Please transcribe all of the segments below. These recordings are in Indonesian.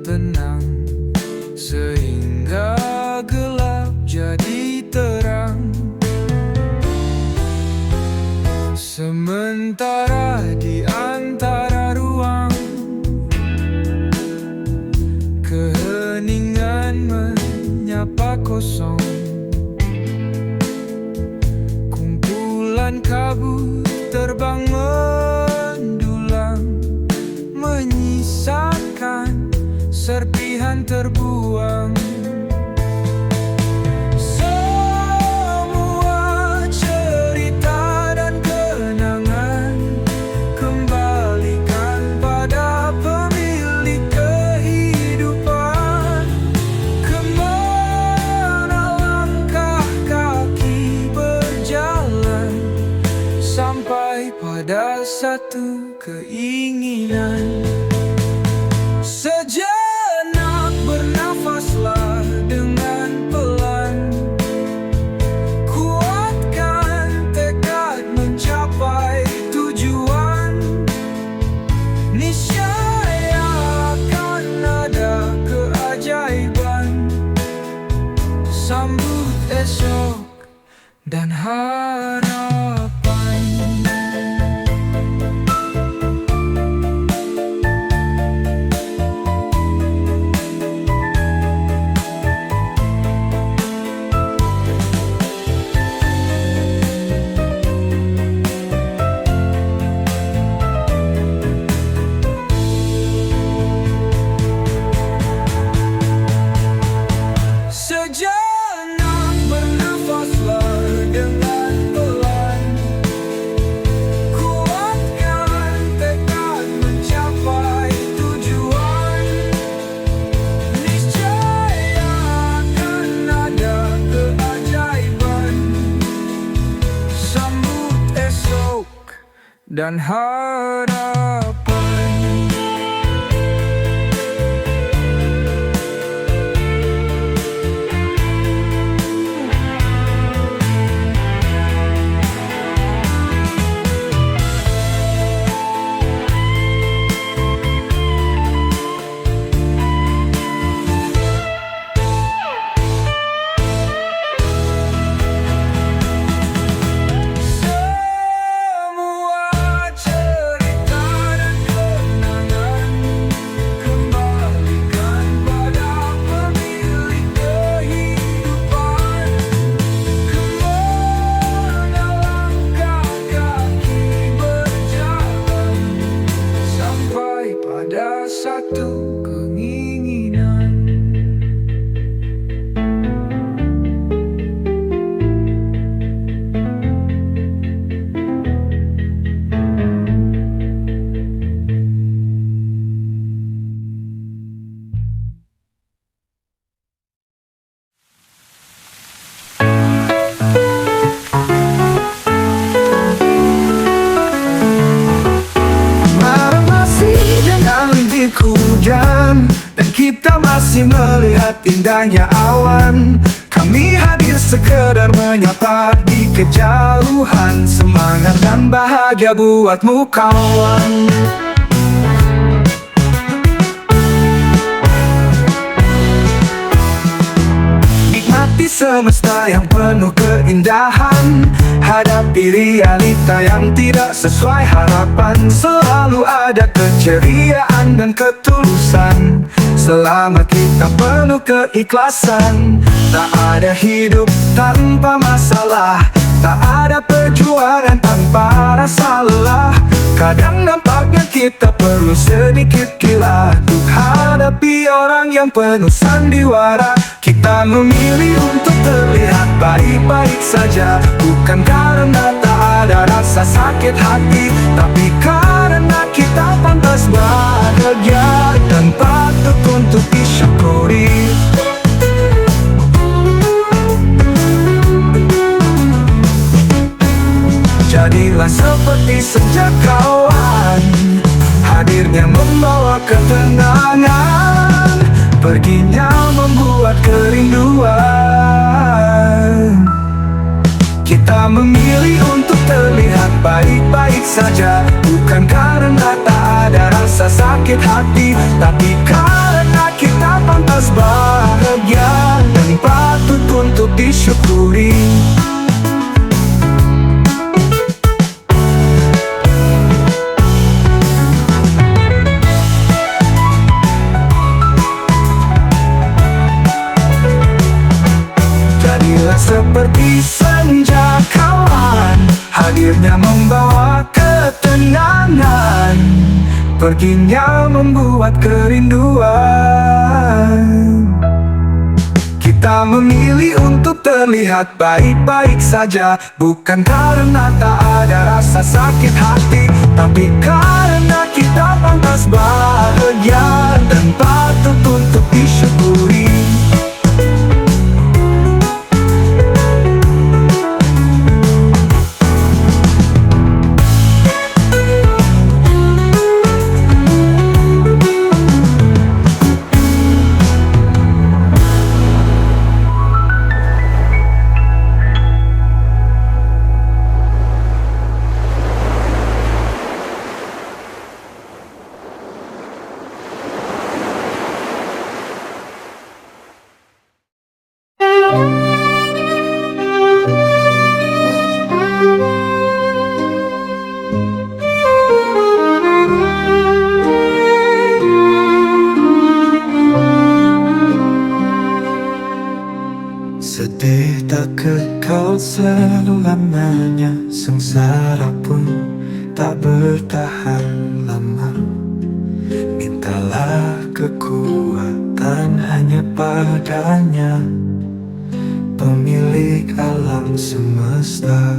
tenang, sehingga gelap jadi terang. Sementara di antara ruang, keheningan menyapa kosong. Kumpulan kabut terbang mendulang, menyisakan serpihan terbuang. Semua cerita dan kenangan kembalikan pada pemilik kehidupan. Kemana langkah kaki berjalan, sampai pada satu keinginan. Sejenak bernafaslah dengan pelan, kuatkan tekad mencapai tujuan. Niscaya akan ada keajaiban, sambut esok dan harapan. Sejenak bernafaslah dengan pelan, kuatkan tekad mencapai tujuan. Niscaya akan ada keajaiban, sambut esok dan harapan. Satu keinginan. Hujan dan kita masih melihat indahnya awan. Kami hadir sekedar menyapa di kejauhan. Semangat dan bahagia buatmu kawan. Nikmati semesta yang penuh keindahan. Hadapi realita yang tidak sesuai harapan. Selalu ada keceriaan dan ketulusan, selama kita penuh keikhlasan. Tak ada hidup tanpa masalah, tak ada perjuangan tanpa rasa lelah. Kadang nampaknya kita perlu sedikit gila untuk hadapi orang yang penuh sandiwara. Kita memilih untuk terlihat baik-baik saja, bukan karena tak ada rasa sakit hati, tapi karena kita pantas bahagia dan patut untuk disyukuri. Jadilah seperti senja kawan, hadirnya membawa ketenangan, perginya membuat kerinduan. Kita memilih untuk terlihat baik-baik saja, bukan karena tak ada rasa sakit hati, tapi karena kita disyukuri. Jadilah seperti senja kawan, hadirnya membawa ketenangan, perginya membuat kerinduan. Kita memilih untuk terlihat baik-baik saja, bukan karena tak ada rasa sakit hati, tapi karena kita pantas bahagia dan patut untuk disyukuri. Sedih tak kekal selamanya, sengsara pun tak bertahan lama. Mintalah kekuatan hanya padanya, pemilik alam semesta.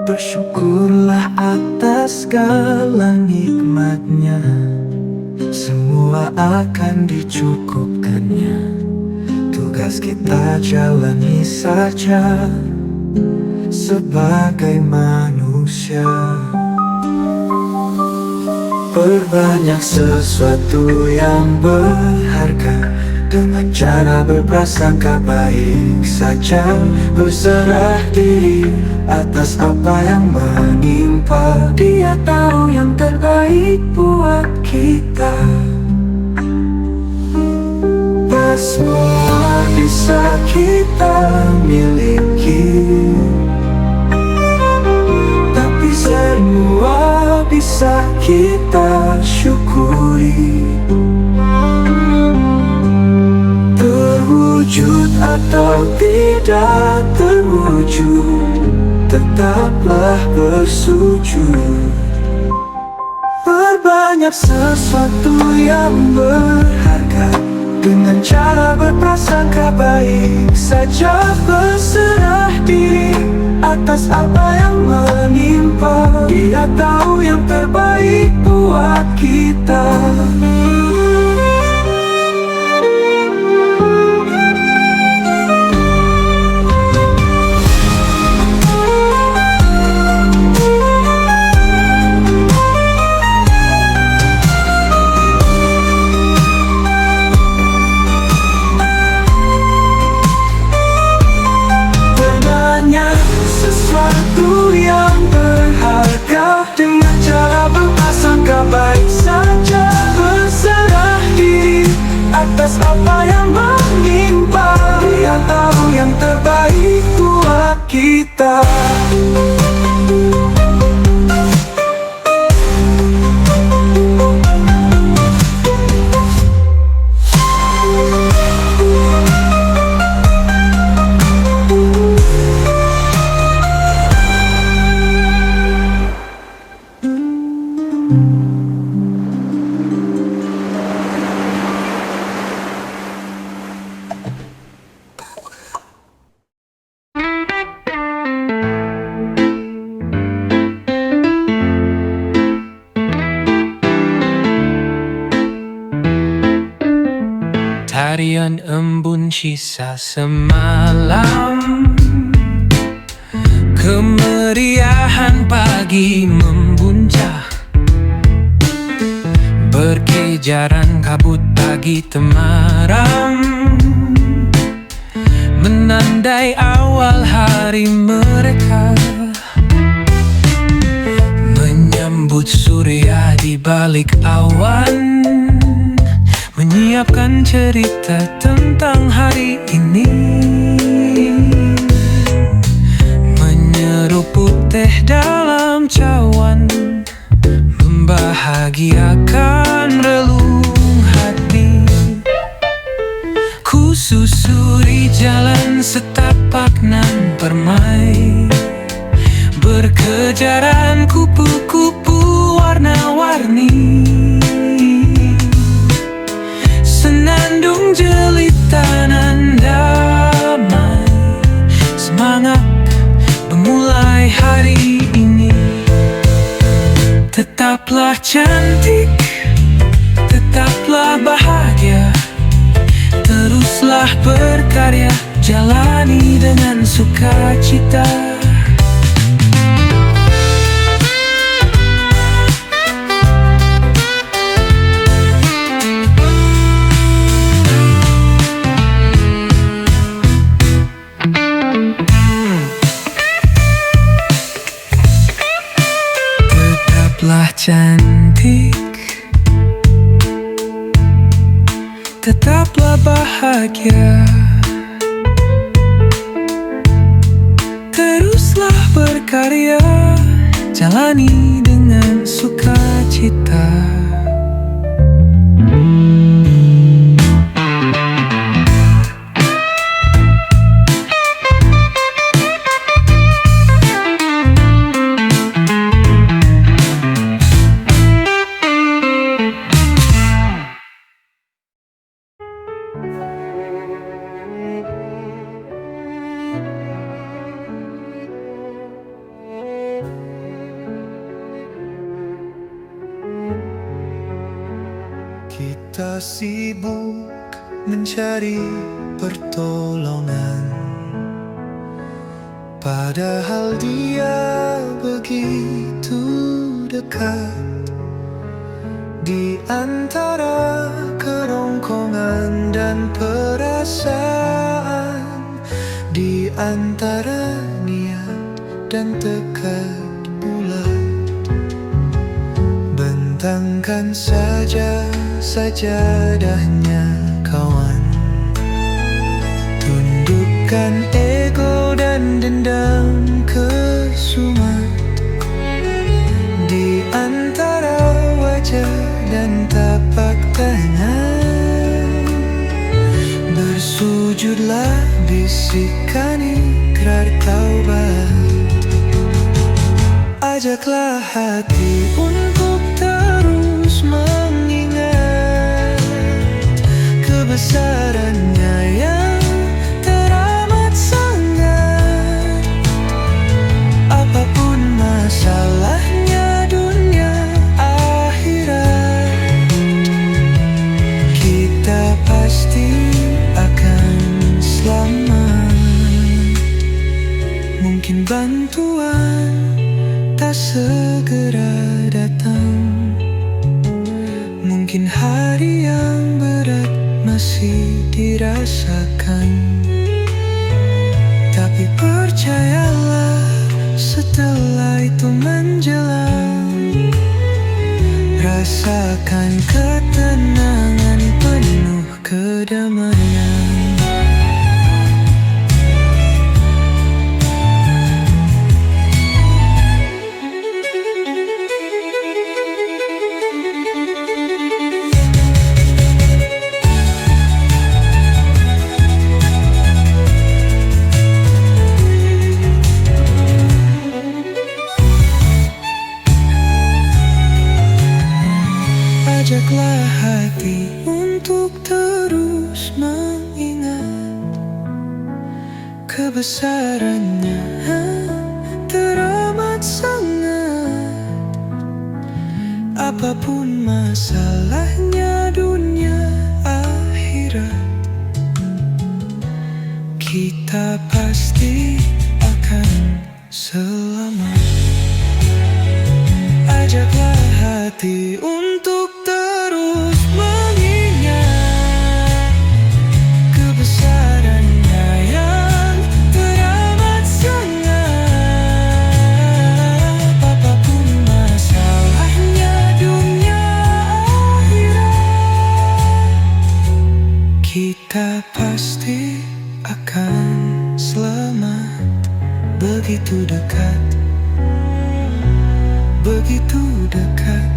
Bersyukurlah atas segala nikmatnya, semua akan dicukupkannya. Tugas kita jalani saja sebagai manusia. Perbanyak sesuatu yang berharga, dengan cara berprasangka baik saja. Berserah diri atas apa yang menimpa, Dia tahu yang terbaik buat kita. Semua bisa kita miliki, tapi semua bisa kita syukuri. Terwujud atau tidak terwujud, tetaplah bersujud. Perbanyak sesuatu yang berharga, dengan cara berprasangka baik saja. Berserah diri atas apa yang menimpa, Dia tahu yang terbaik buat kita. Sesuatu yang berharga, dengan cara berprasangka baik saja. Berserah diri atas apa yang menimpa, Dia tahu yang terbaik buat kita. Tarian embun sisa semalam, kemeriahan pagi membuncah, berkejaran kabut pagi temaram, menandai awal hari mereka, menyambut surya di balik awan, menyiapkan menyiapkan cerita tentang hari ini, menyeruput teh dalam cawan, membahagiakan relung hati. Ku susuri jalan setapak nan permai, berkejaran kupu-kupu warna-warni, senandung jelita nan damai, semangat memulai hari ini. Tetaplah cantik, tetaplah bahagia, teruslah berkarya, jalani dengan sukacita. Tetaplah cantik, tetaplah bahagia, teruslah berkarya, jalani dengan sukacita. Kita sibuk mencari pertolongan, padahal dia begitu dekat. Di antara kerongkongan dan perasaan, di antara niat dan tekad bulat, bentangkan saja sajadahnya kawan, tundukkan ego dan dendam kesumat. Di antara wajah dan tapak tangan, bersujudlah bisikan ikrar taubat. Ajaklah hati untuk terus mengingat kebesarannya yang teramat sangat. Apapun masalahnya dunia akhirat, kita pasti akan selamat. Mungkin bantuan tak segera datang, mungkin hari yang berat masih dirasakan, tapi percayalah setelah itu menjelang, rasakan ketenangan penuh kedamaian. Ajaklah hati untuk terus mengingat kebesarannya teramat sangat. Apapun masalahnya dunia akhirat, kita pasti akan selamat. Ajaklah hati untuk terus mengingat kebesarannya yang teramat sangat. Apapun masalahnya dunia akhirat, Kita pasti akan selamat. Begitu dekat, begitu dekat,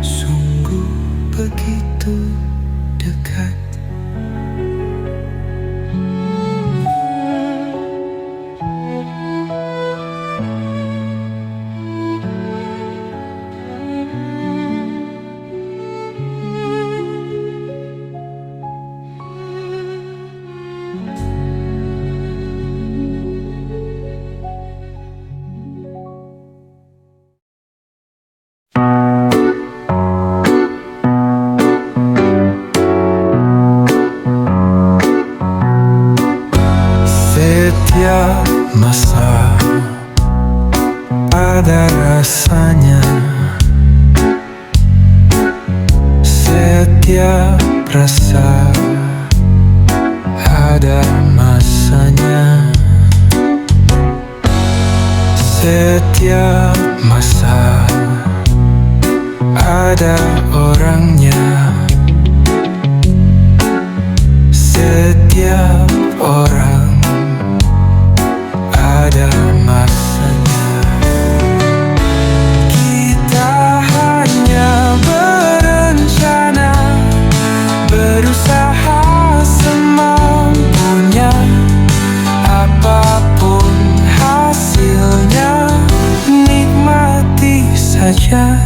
sungguh begitu dekat. Setiap masa ada rasanya, setiap rasa ada masanya. Setiap masa ada orangnya, setiap orang ada masanya. Kita hanya berencana, berusaha semampunya. Apapun hasilnya, nikmati saja.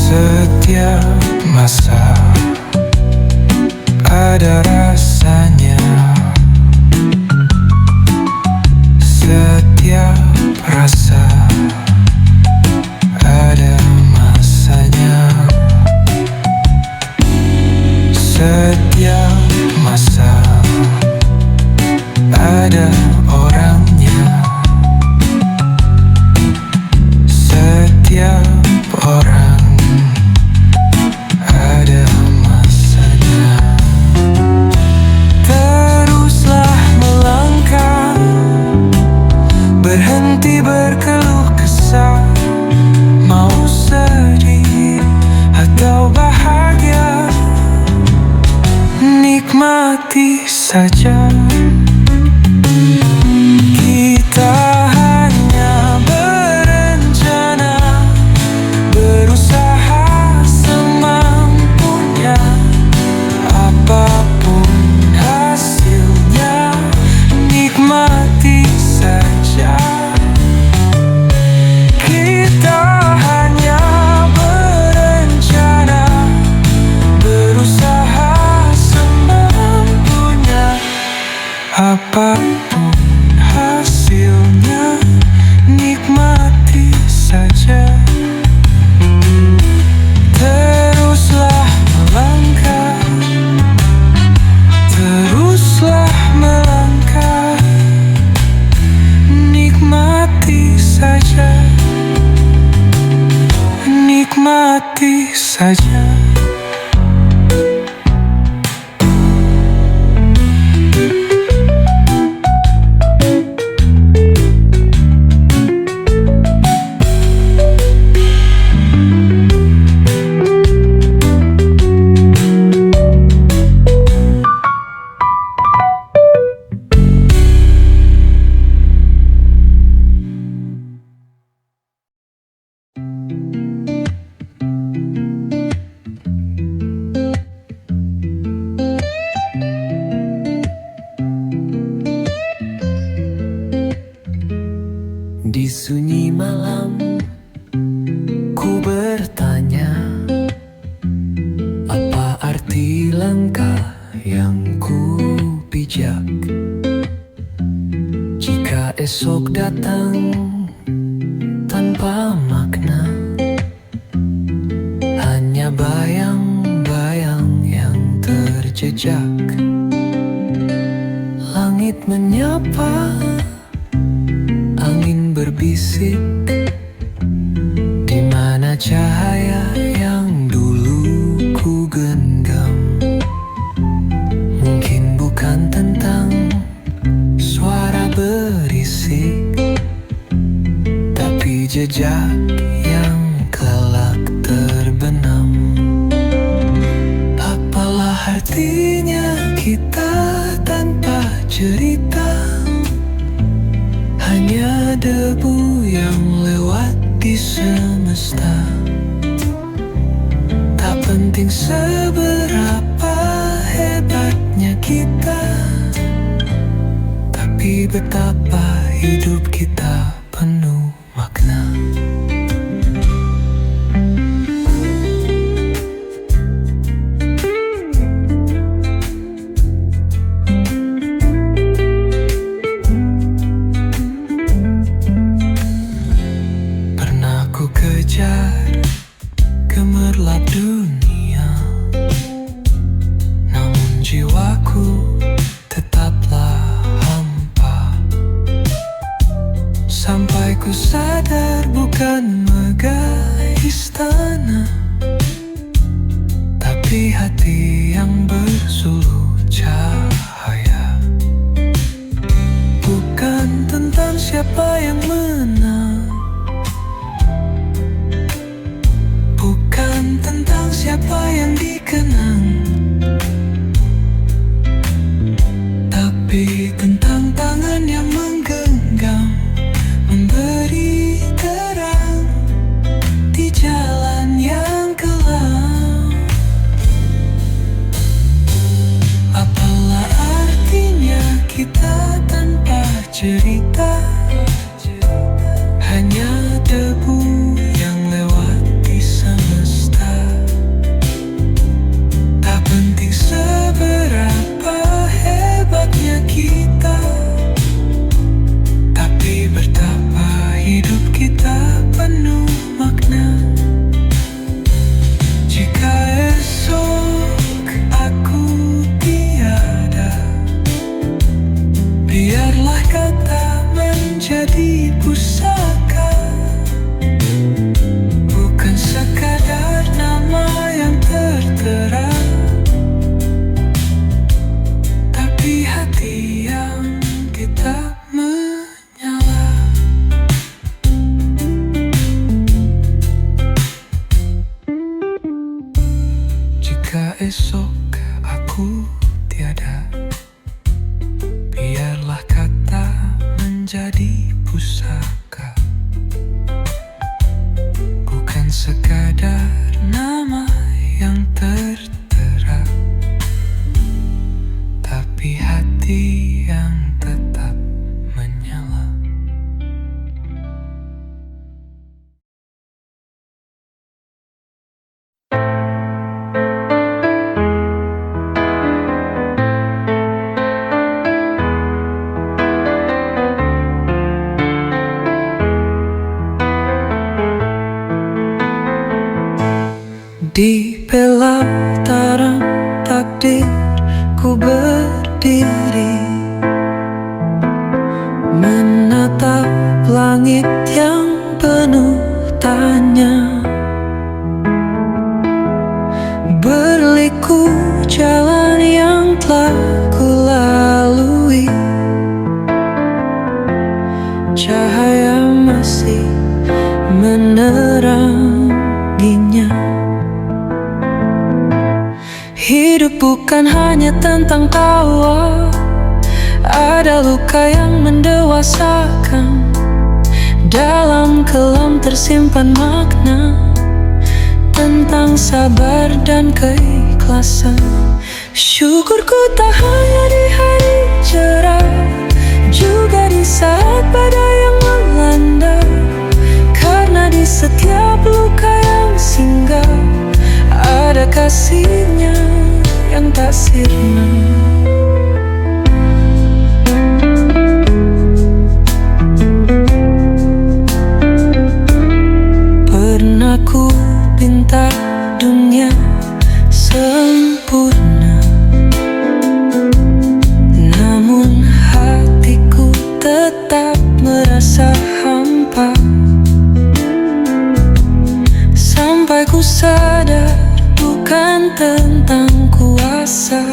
Setiap masa ada rasanya, setiap rasa ada masanya. Setiap masa ada orangnya, setiap orang ada masanya. Teruslah melangkah, berhenti berkeluh kesah. Mau sedih atau bahagia, nikmati saja. Kita hanya berencana, berusaha semampunya. Apapun hasilnya, nikmati saja. Kita hanya berencana, berusaha semampunya. Apapun hasilnya, nikmati saja. Teruslah melangkah, teruslah melangkah, nikmati saja, nikmati saja. Di sunyi malam, ku bertanya, apa arti langkah yang ku pijak? Jika esok datang tanpa makna, hanya bayang-bayang yang terjejak. Langit menyapa, angin berbisik, di mana cahaya yang dulu ku genggam. Mungkin bukan tentang suara berisik, tapi jejak yang kelak terbenam. penting seberapa hebatnya kita, tapi betapa hidup kita penuh makna. Pernah ku kejar gemerlap dunia, namun jiwaku tetaplah hampa. Sampai ku sadar bukan megah istana, tapi hati yang bersuluh cahaya. Bukan tentang siapa yang menang, bukan tentang siapa yang dikenang, tapi tentang tangan yang menggenggam, memberi terang di jalan yang kelam. Apalah artinya kita tanpa cerita, hanya debu yang lewat di semesta. Tak penting seberapa hebatnya kita, tapi betapa hidup kita penuh makna. Jika esok aku tiada, biarlah kata menjadi pusaka, bukan sekadar nama yang tertera, tapi hati yang kita menyala. Jika esok aku tiada, biarlah kata menjadi pusaka, bukan sekadar nama yang tertera, tapi hati yang tetap menyala. Di pelataran takdir ku berdiri, menatap langit yang penuh tanya. Berliku jalan yang telah ku lalui, cahaya masih meneranginya. Hidup bukan hanya tentang tawa, ada luka yang mendewasakan. Dalam kelam tersimpan makna tentang sabar dan keikhlasan. Syukurku tak hanya di hari cerah, juga di saat badai yang melanda. Karena di setiap luka yang singgah, ada kasihnya yang tak sirna. Pernah ku pinta dunia sempurna, namun hatiku tetap merasa hampa. Sampai ku sadar bukan tentang kuasa,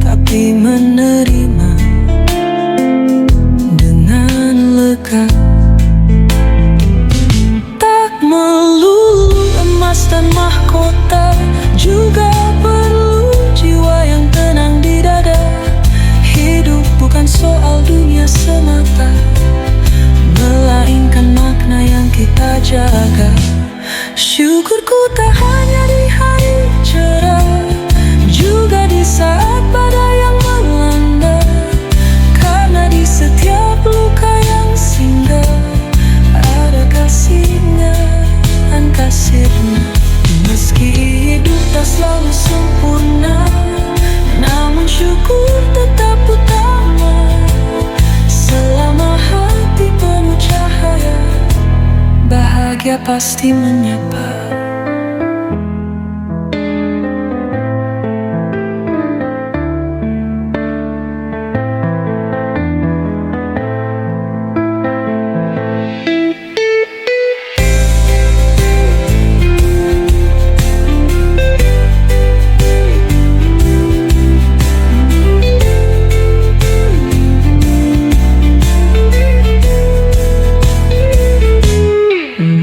tapi menerima dengan lega. Tak melulu emas dan mahkota, juga perlu jiwa yang tenang di dada. Hidup bukan soal dunia semata, melainkan makna makna yang kita jaga. Syukurku tak hanya di hari cerah, juga di saat badai yang melanda. Karena di setiap luka yang singgah ada kasihnya dan kasihnya. Meski hidup tak selalu sempurna, namun syukur tetap utama. Selama hati penuh cahaya, bahagia pasti menyapa.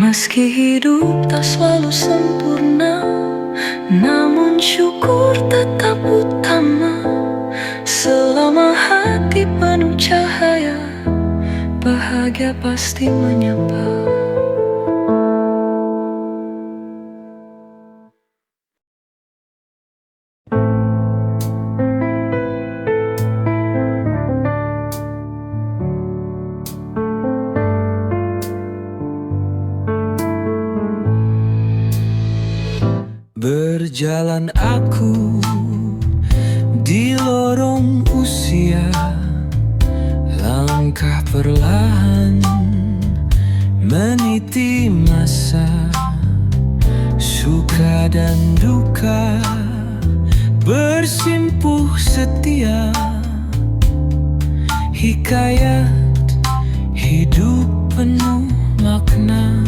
Meski hidup tak selalu sempurna, namun syukur tetap utama. Selama hati penuh cahaya, bahagia pasti menyapa. Berjalan aku di lorong usia, langkah perlahan meniti masa, suka dan duka bersimpuh setia. Hikayat hidup penuh makna.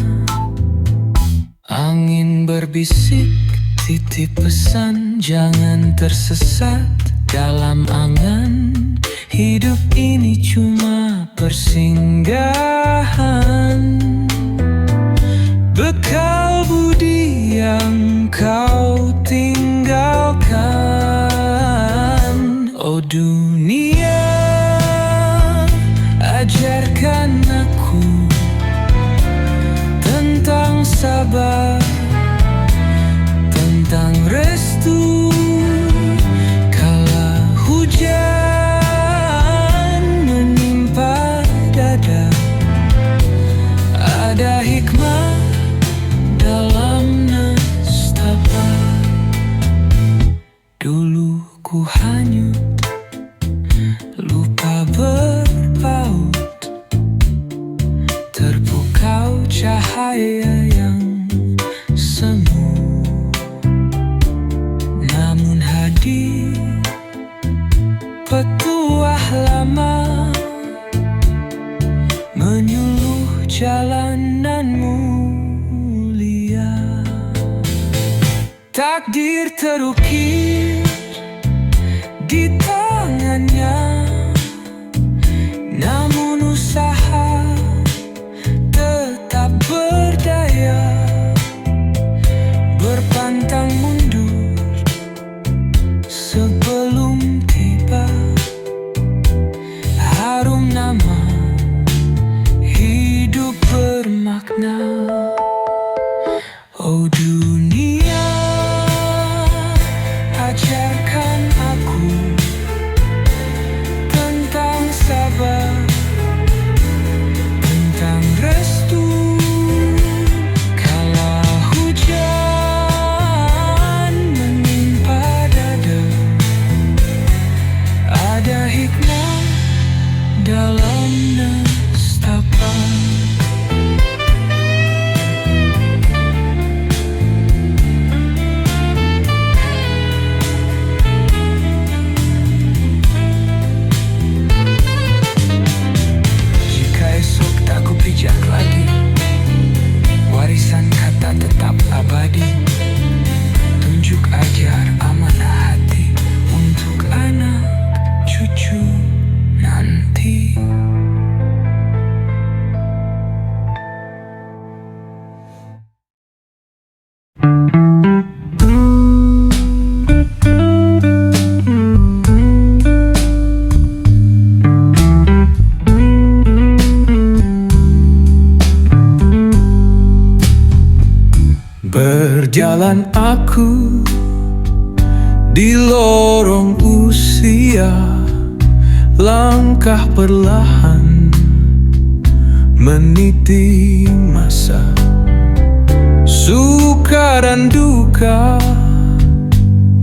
Angin berbisik, titip pesan, jangan tersesat dalam angan. Hidup ini cuma persinggahan, bekal budi yang kau tinggalkan. Oh dunia, ajarkan aku tentang sabar, tentang restu. Kala hujan menimpa dada, ada hikmah dalam nestapa. Dulu ku hanyut, lupa berpaut, terpukau cahaya yang semu. Namun hadir petuah lama, menyuluh jalanan mulia. Takdir terukir di tangannya, namun usaha tetap berdaya. Berpantang mundur sebelum tiba, harum nama hidup bermakna. Oh dunia, ajarkan aku tentang sabar, tentang restu. Kala hujan menimpa dada, ada hikmah dalam nestapa. Berjalan aku di lorong usia, langkah perlahan meniti masa. Suka dan duka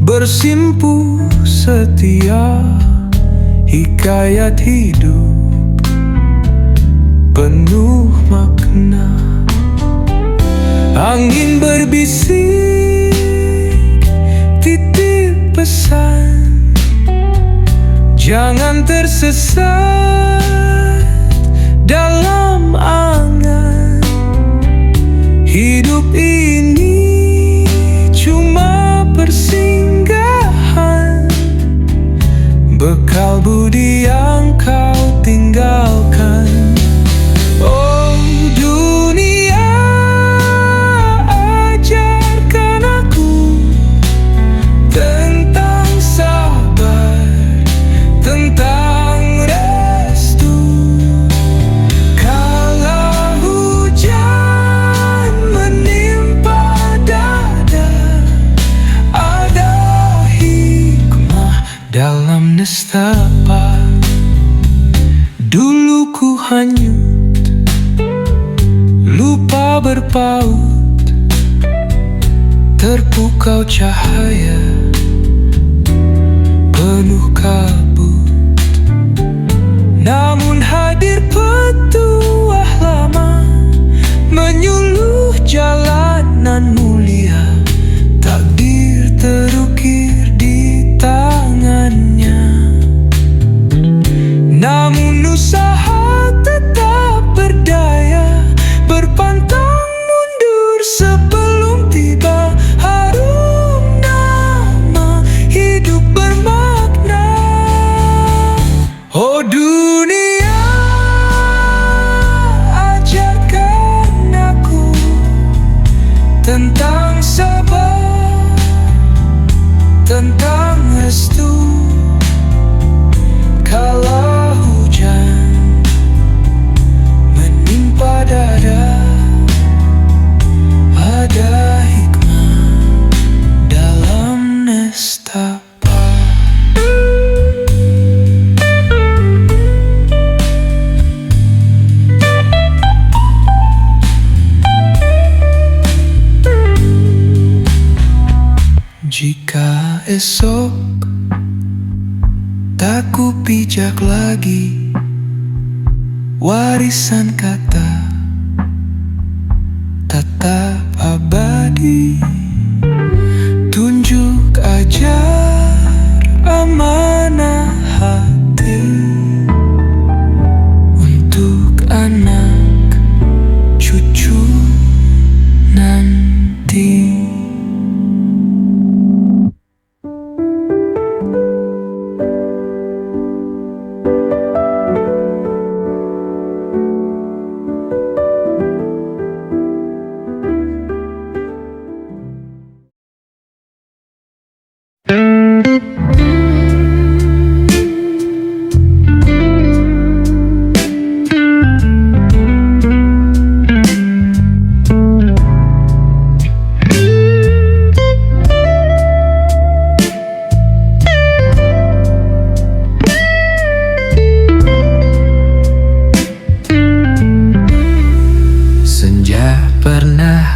bersimpu setia, hikayat hidup penuh makna. Angin berbisik, titip pesan, jangan tersesat dalam angan. Hidup ini cuma persinggahan, bekal budi yang kau tinggalkan. Oh dunia, ajarkan aku tentang sabar, tentang restu. Kala hujan menimpa dada, ada hikmah dalam nestapa. Dulu ku hanyut, lupa berpaut, terpukau cahaya penuh kabut. Namun hadir petuah lama, menyuluh jalanan mulia. Takdir terukir di tangannya, namun usaha tetap berdaya, berpantang mundur sebelum tiba. Harum nama hidup bermakna. Oh dunia, ajarkan aku tentang sabar, tentang restu. Kala hujan menimpa dada, ada hikmah dalam nestapa. Jika esok tak ku pijak lagi warisan kata tetap abadi, tunjuk ajar amanah hati untuk anak cucu nanti.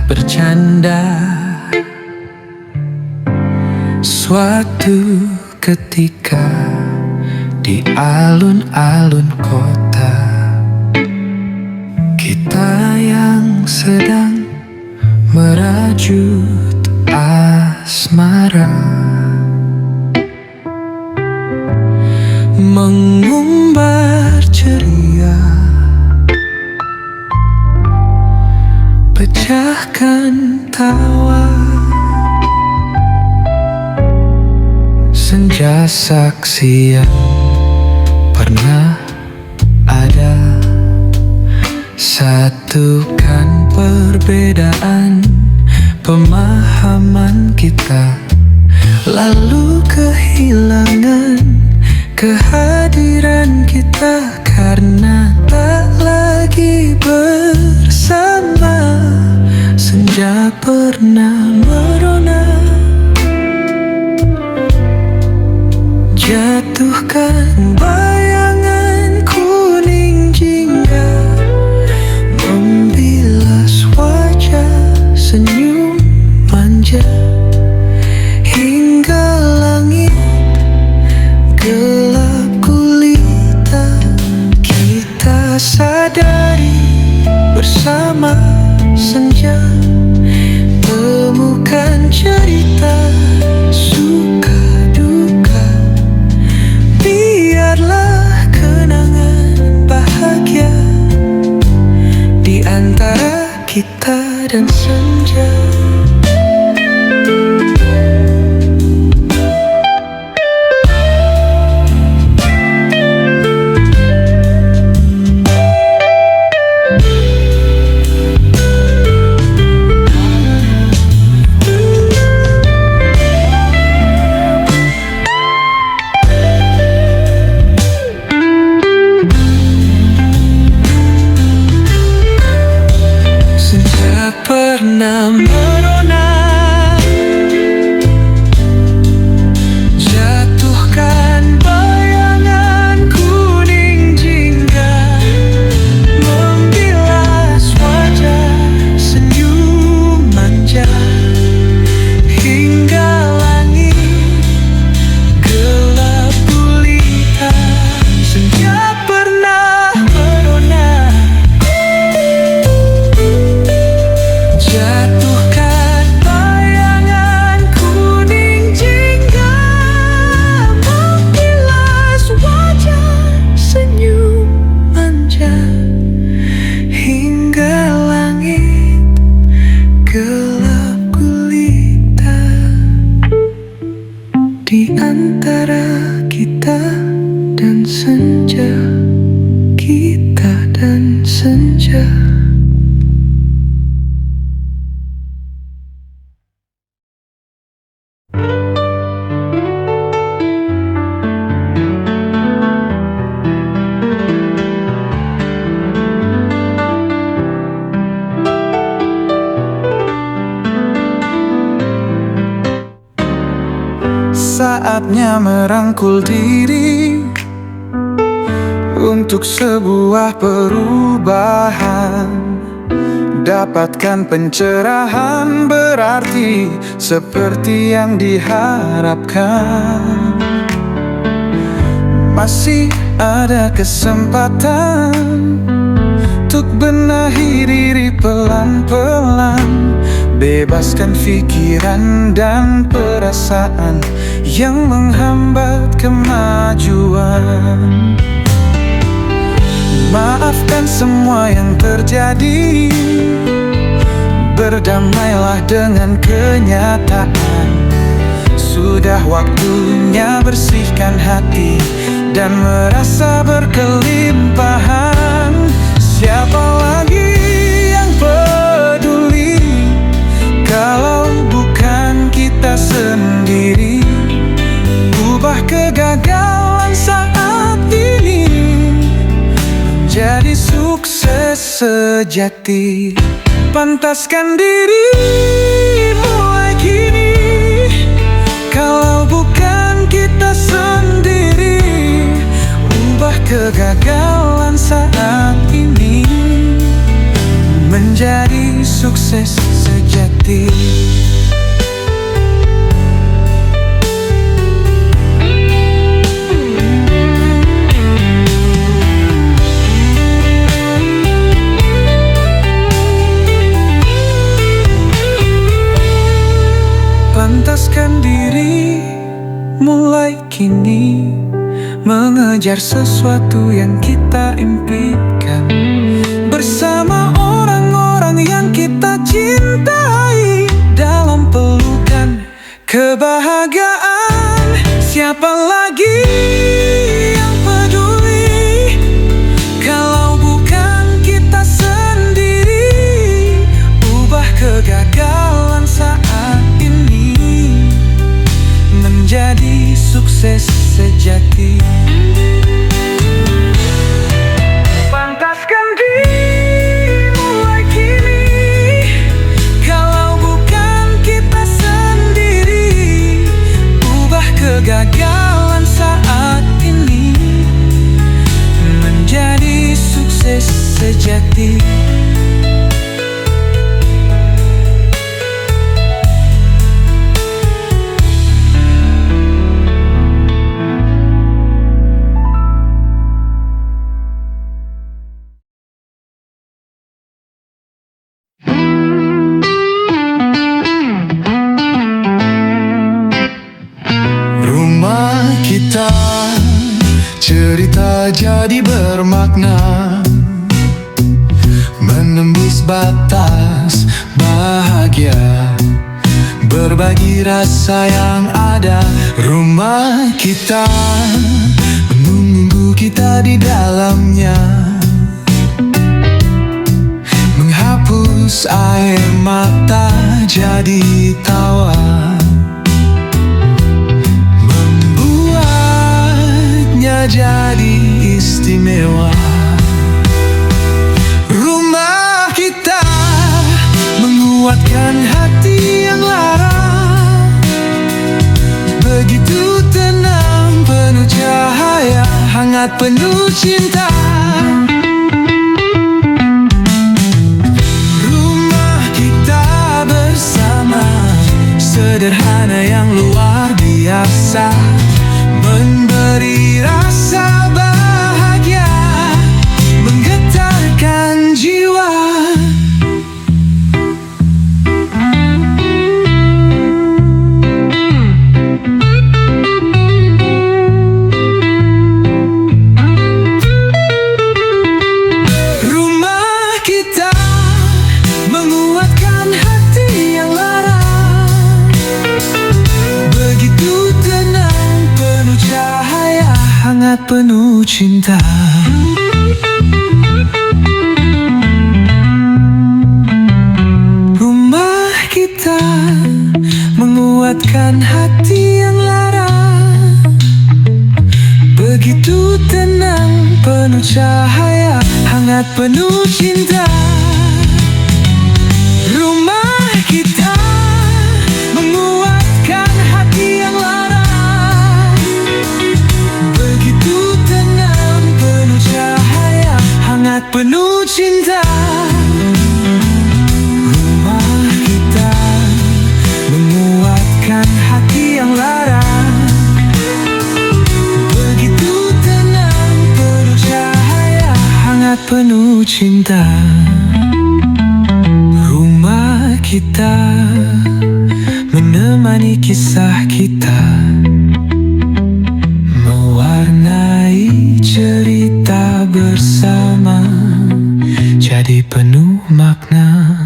Bercanda suatu ketika di alun-alun kota, kita yang sedang merajut asmara, mengumbar ceria, pecahkan tawa. Senja saksi yang pernah ada, satukan perbedaan pemahaman kita, lalu kehilangan kehadiran kita karena tak lagi bersama. Senja pernah Jatuhkan bayangan kuning jingga membilas wajah senyum manja hingga langit gelap gulita. Kita sadari bersama senja, temukan cerita suka duka. Biarlah kenangan bahagia di antara kita dan senja. Senja pernah merona, jatuhkan bayangan kuning jingga membilas wajah senyum manja hingga langit gelap gulita. Senja pernah merona, jatuhkan bayangan kuning jingga membilas wajah senyum manja hingga langit gelap gulita. Di antara kita dan senja, kita dan senja. Saatnya merangkul diri untuk sebuah perubahan. Dapatkan pencerahan berarti seperti yang diharapkan. Masih ada kesempatan untuk benahi diri pelan-pelan. Bebaskan pikiran dan perasaan yang menghambat kemajuan. Maafkan semua yang terjadi, berdamailah dengan kenyataan. Sudah waktunya bersihkan hati dan merasa berkelimpahan. Siapa lagi yang peduli kalau bukan kita sendiri? Ubah kegagalan saat ini menjadi sukses sejati. Pantaskan diri mulai kini, kalau bukan kita sendiri. Ubah kegagalan saat ini menjadi sukses sejati. Pantaskan diri mulai kini, mengejar sesuatu yang kita impikan bersama orang-orang yang kita cintai. Dalam pelukan kebahagiaan, siapa lagi yang peduli kalau bukan kita sendiri? Ubah kegagalan saat ini menjadi sukses sejati. Pantaskan diri mulai kini, kalau cerita jadi bermakna, menembus batas bahagia, berbagi rasa yang ada. Rumah kita menunggu kita di dalamnya, menghapus air mata jadi tawa, membuatnya jadi istimewa. Rumah kita menguatkan hati yang lara, begitu tenang, penuh cahaya, hangat penuh cinta. Rumah kita bersama, sederhana yang luar biasa, memberi rasa bahagia, menggetarkan jiwa. Penuh cinta. Rumah kita menguatkan hati yang lara, begitu tenang, penuh cahaya, hangat penuh cinta. Rumah kita menguatkan hati yang lara, penuh cinta. Rumah kita menguatkan hati yang lara, begitu tenang, penuh cahaya, hangat penuh cinta. Rumah kita menemani kisah kita, mewarnai cerita bersama, jadi penuh makna.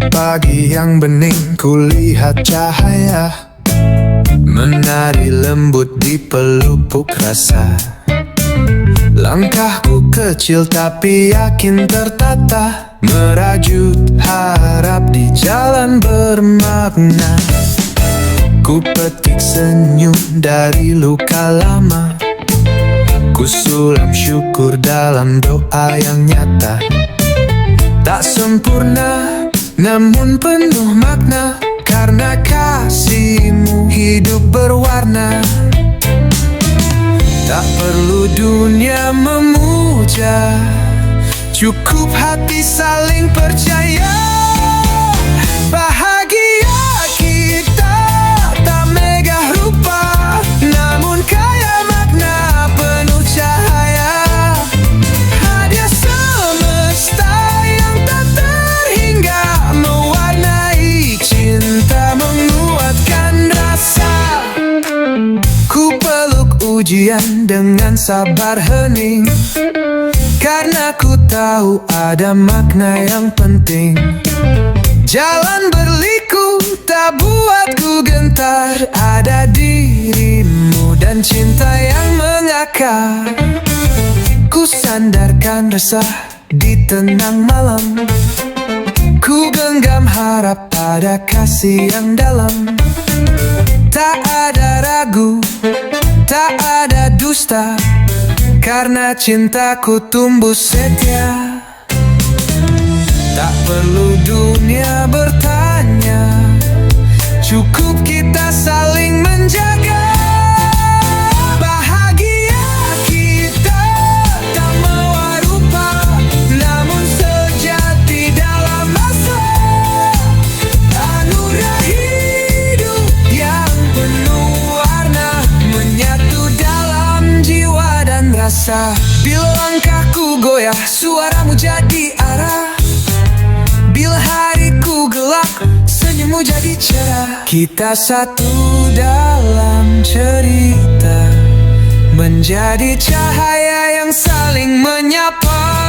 Pagi yang bening kulihat cahaya menari lembut di pelupuk rasa. Langkahku kecil tapi yakin tertata, merajut harap di jalan bermakna. Ku petik senyum dari luka lama, ku sulam syukur dalam doa yang nyata. Tak sempurna namun penuh makna, karena kasih-Mu hidup berwarna. Tak perlu dunia memuja, cukup hati saling percaya. Bahagia kita tak megah rupa, namun kaya makna, penuh cahaya. Hadiah semesta yang tak terhingga, mewarnai cinta, menguatkan rasa. Ku peluk ujian dengan sabar hening, karena ku tahu ada makna yang penting. Jalan berliku tak buatku gentar, ada dirimu dan cinta yang mengakar. Ku sandarkan resah di tenang malam, ku genggam harap pada kasih yang dalam. Tak ada ragu, tak ada dusta, karena cintaku tumbuh setia. Tak perlu dunia bertanya, cukup kita saling menjaga. Bahagia kita tak mewah rupa, namun sejati dalam rasa. Bila langkahku goyah, suaramu jadi arah. Bila hariku gelap, senyummu jadi cerah. Kita satu dalam cerita, menjadi cahaya yang saling menyapa.